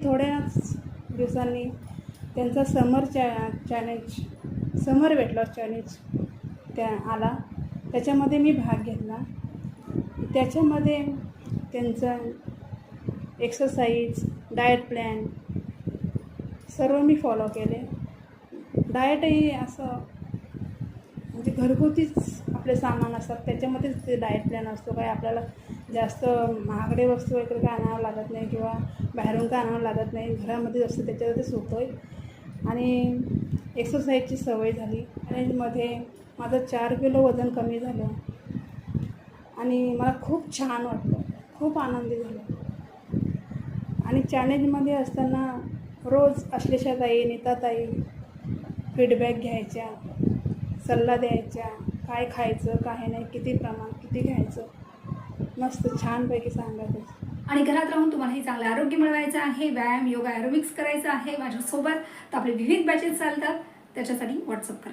थोड्याच दिवसांनी त्यांचा समर वेट लॉस चॅलेंज आला. त्याच्यामध्ये मी भाग घेतला. त्याच्यामध्ये त्यांचं एक्सरसाइज, डाएट प्लॅन सर्व मी फॉलो केले. डाएटही असं म्हणजे घरगुतीच आपले सामान असतात, त्याच्यामध्येच ते डाएट प्लॅन असतो. काही आपल्याला जास्त महागडे वस्तू वगैरे काय आणावं लागत नाही किंवा बाहेरून काय आणावं लागत नाही. घरामध्येच असतं, त्याच्यावरच होतो आहे. आणि एक्सरसाइजची सवय झाली. चॅलेंजमध्ये माझं 4 किलो वजन कमी झालं आणि मला खूप छान वाटलं, खूप आनंदी झालं. आणि चॅलेंजमध्ये असताना रोज अश्लेषाताई, नीताताई फीडबॅक घ्यायच्या, सल्ला द्यायच्या, काय खायचं, काय नाही, किती प्रमाण, किती घ्यायचं, मस्त छानपैकी सांगायचं. आणि घरात राहून तुम्हालाही चांगलं आरोग्य मिळवायचं आहे, व्यायाम, योगा, ॲरोबिक्स करायचं आहे माझ्यासोबत, तर आपले विविध बॅचेस चालतात. त्याच्यासाठी व्हॉट्सअप करा.